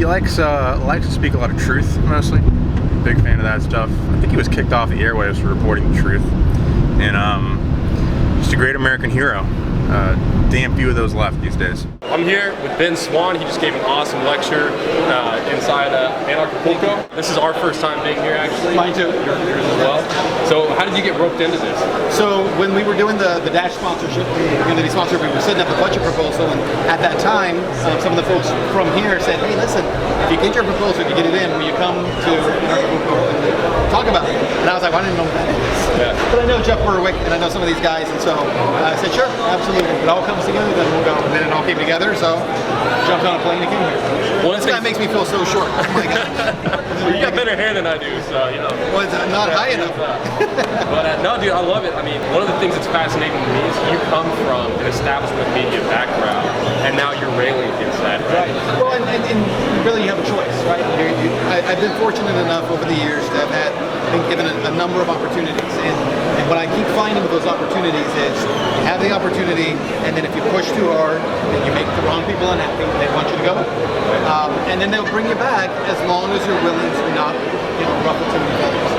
he likes to speak a lot of truth, mostly. Big fan of that stuff. I think he was kicked off the airwaves for reporting the truth. And just a great American hero. Damn few of those left these days. I'm here with Swann. He just gave an awesome lecture inside Anarchopulco. This is our first time being here, actually. Mine too. Yours as well. So how did you get roped into this? So when we were doing the Dash sponsorship, the community sponsor, we were setting up the budget proposal, and at that time, some of the folks from here said, hey, listen, if you get your proposal, if you get it in, will you come to Anarchopulco and talk about it? And I was like, well, I didn't know what that is. Yeah. But I know Jeff Berwick, and I know some of these guys, and so I said, sure, absolutely. It all comes together, then we'll go. And then it all came together, so jumped on a plane and came here. Well, this guy makes me feel so short. Oh my God. Well, you got better hair than I do, so, you know. Well, it's not high enough. But no, dude, I love it. I mean, one of the things that's fascinating to me is you come from an establishment media background, and now you're railing against that. Right. Well, and really you have a choice, right? I've been fortunate enough over the years to have been given a number of opportunities, and what I keep finding with those opportunities is you have the opportunity, and then if you push too hard, then you make the wrong people unhappy. They want you to go, and then they'll bring you back as long as you're willing to not, ruffle too many feathers.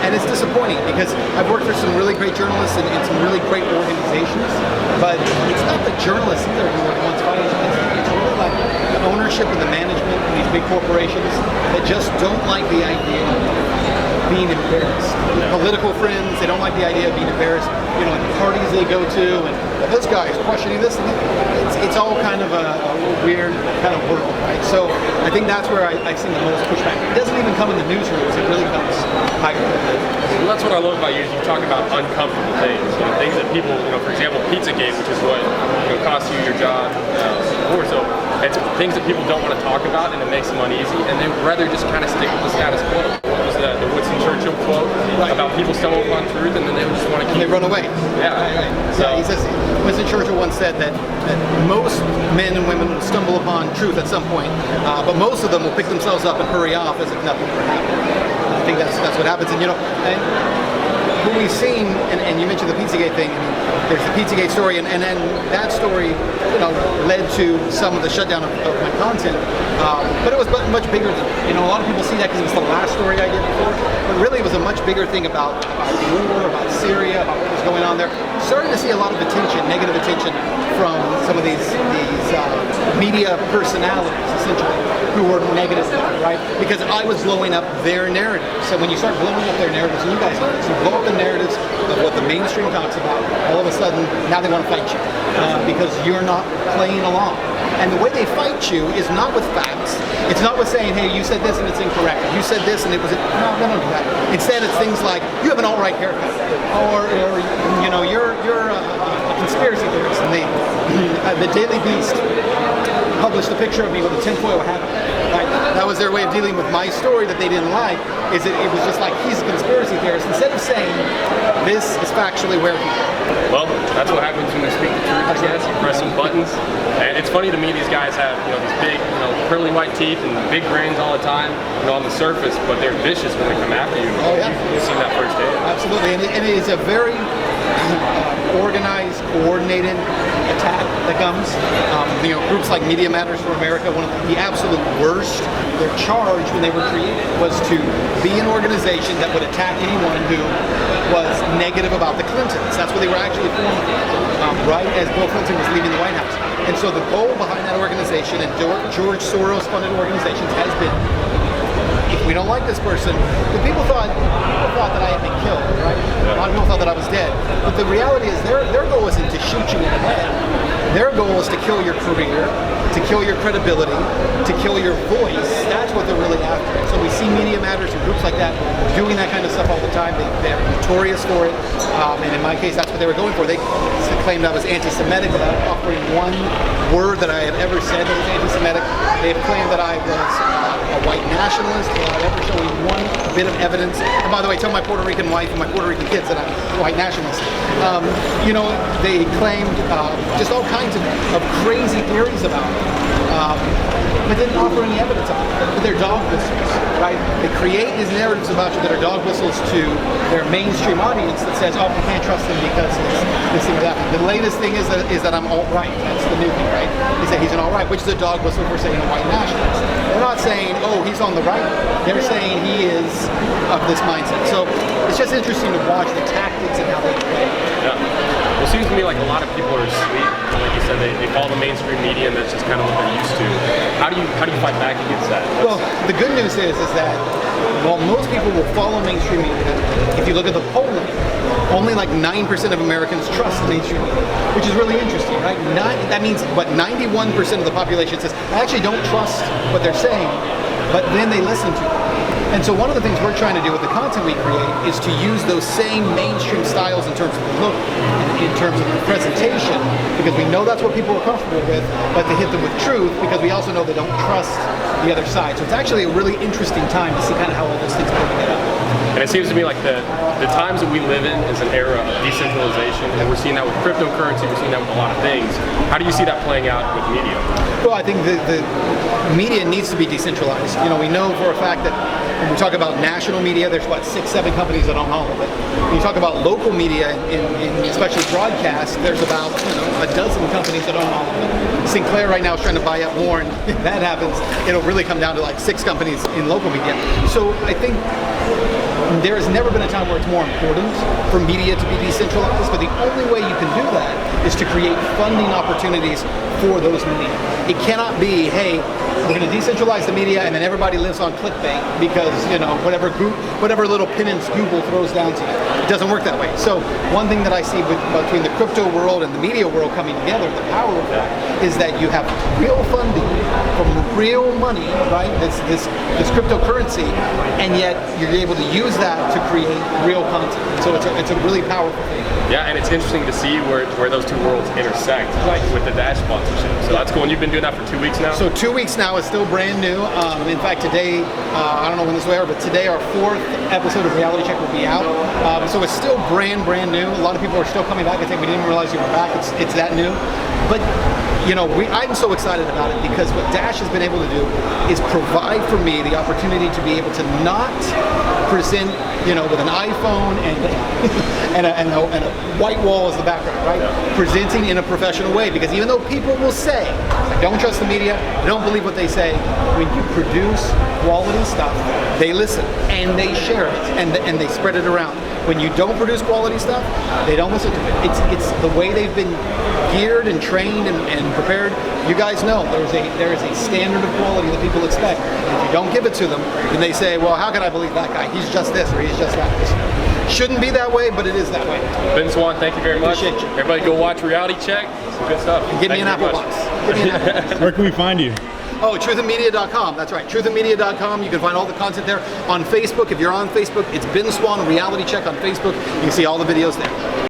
And it's disappointing because I've worked for some really great journalists and some really great organizations, but it's not the journalists either who are the ones fighting. It's really like the ownership and the management of these big corporations that just don't like the idea of being embarrassed. Political friends, they don't like the idea of being embarrassed. At the parties they go to, and this guy is questioning this. And it's all kind of a weird kind of world, right? So I think that's where I've seen the most pushback. It doesn't even come in the newsrooms. It really comes higher. Well, that's what I love about you. Is you talk about uncomfortable things, things that people, for example, Pizzagate, which is what cost you your job before. So it's things that people don't want to talk about, and it makes them uneasy, and they would rather just kind of stick with the status quo. What was the Winston Churchill quote about people stumble upon truth, and then they would just want to keep. They run away. Yeah. Right. So he says Winston Churchill once said that most men and women will stumble upon truth at some point, but most of them will pick themselves up and hurry off as if nothing ever happened. I think that's what happens, and what we've seen, and you mentioned the Pizzagate thing. There's the Pizzagate story, and then that story, led to some of the shutdown of my content. But it was much bigger than, a lot of people see that because it was the last story I did before. But really, it was a much bigger thing about war, about Syria, about what was going on there. Starting to see a lot of attention, negative attention from some of these media personalities, essentially, who were negative, right? Because I was blowing up their narrative. So when you start blowing up their narratives, and you guys know this, you blow up the narratives of what the mainstream talks about, all of a sudden, now they want to fight you because you're not playing along. And the way they fight you is not with facts. It's not with saying, hey, you said this and it's incorrect. You said this and it was... No, they don't do that. Instead, it's things like, you have an all-right haircut. Or you're a conspiracy theorist. And the Daily Beast published a picture of me with a tinfoil hat on. Right? That was their way of dealing with my story that they didn't like, is that it was just like, he's a conspiracy theorist. Instead of saying, this is factually where he is. Well, that's what happens when you speak the truth, I guess. You press some buttons. And it's funny to me, these guys have, these big, pearly white teeth and big brains all the time, on the surface, but they're vicious when they come after you. Oh, yeah. You've seen that firsthand. Absolutely, and it is a very organized, coordinated attack that comes. Groups like Media Matters for America, one of the absolute worst. Their charge when they were created was to be an organization that would attack anyone who was negative about the Clintons. That's what they were actually formed right as Bill Clinton was leaving the White House. And so the goal behind that organization, and George Soros-funded organizations, has been, if we don't like this person, the people thought that I had been killed, right? A lot of people thought that I was dead. But the reality is their goal isn't to shoot you in the head. Their goal is to kill your career, to kill your credibility, to kill your voice. That's what they're really after. So we see Media Matters and groups like that doing that kind of stuff all the time. They're notorious for it. And in my case, that's what they were going for. They claimed I was anti-Semitic without offering one word that I had ever said that was anti-Semitic. They have claimed that I was a white nationalist without ever showing one bit of evidence. And by the way, tell my Puerto Rican wife and my Puerto Rican kids that I'm a white nationalist. They claimed just all kinds of crazy theories about it, but didn't offer any evidence of it. But they're dog whistles, right? They create these narratives about you that are dog whistles to their mainstream audience that says, oh, you can't trust them because this thing or that. The latest thing is that I'm alt-right. That's the new thing, right? They say he's an alt-right, which is a dog whistle for saying a white nationalist. They're not saying, oh, he's on the right. They're saying he is of this mindset. So it's just interesting to watch the tactics and how they play. Yeah. Well, it seems to me like a lot of people are asleep. Like you said, they follow the mainstream media, and that's just kind of what they're used to. How do you fight back against that? Well, the good news is that while most people will follow mainstream media, if you look at the polling, only like 9% of Americans trust mainstream media, which is really interesting, right? That means, what, 91% of the population says, I actually don't trust what they're saying, but then they listen to it. And so one of the things we're trying to do with the content we create is to use those same mainstream styles in terms of the look, in terms of the presentation, because we know that's what people are comfortable with, but to hit them with truth because we also know they don't trust the other side. So it's actually a really interesting time to see kind of how all those things come together. And it seems to me like the times that we live in is an era of decentralization, and we're seeing that with cryptocurrency, we're seeing that with a lot of things. How do you see that playing out with media? Well, I think the media needs to be decentralized. You know, we know for a fact that when we talk about national media, there's what, 6, 7 companies that own all of it. When you talk about local media, in especially broadcast, there's about a dozen companies that own all of it. Sinclair right now is trying to buy up more, and if that happens, it'll really come down to like 6 companies in local media. So I think there has never been a time where it's more important for media to be decentralized, but the only way you can do that is to create funding opportunities for those media. It cannot be, hey, we're going to decentralize the media and then everybody lives on clickbait because, whatever little pittance Google throws down to you. It doesn't work that way. So one thing that I see between the crypto world and the media world coming together, the power of that, is that you have real funding from real money, right? This cryptocurrency, and yet you're able to use that to create real content. So it's a really powerful thing. Yeah, and it's interesting to see where those two worlds intersect, like with the Dash sponsorship. So that's cool. And you've been doing that for 2 weeks now? So 2 weeks now is still brand new. In fact, today, I don't know when this will air, but today our 4th episode of Reality Check will be out. So it's still brand new. A lot of people are still coming back and saying, we didn't realize you were back. It's that new. But I'm so excited about it because what Dash has been able to do is provide for me the opportunity to be able to not present, with an iPhone and a white wall as the background, right? Yeah. Presenting in a professional way, because even though people will say, I don't trust the media, I don't believe what they say, when you produce quality stuff, they listen and they share it and they spread it around. When you don't produce quality stuff, they don't listen to it. It's the way they've been geared and trained and prepared. You guys know there is a standard of quality that people expect. And if you don't give it to them, then they say, well, how can I believe that guy? He's just this or he's just that. Shouldn't be that way, but it is that way. Ben Swann, thank you very much. Appreciate you. Everybody go watch Reality Check. Some good stuff. And give me an Apple Box. Where can we find you? Oh, truthandmedia.com. That's right, truthandmedia.com. You can find all the content there. On Facebook, if you're on Facebook, it's Ben Swann Reality Check on Facebook. You can see all the videos there.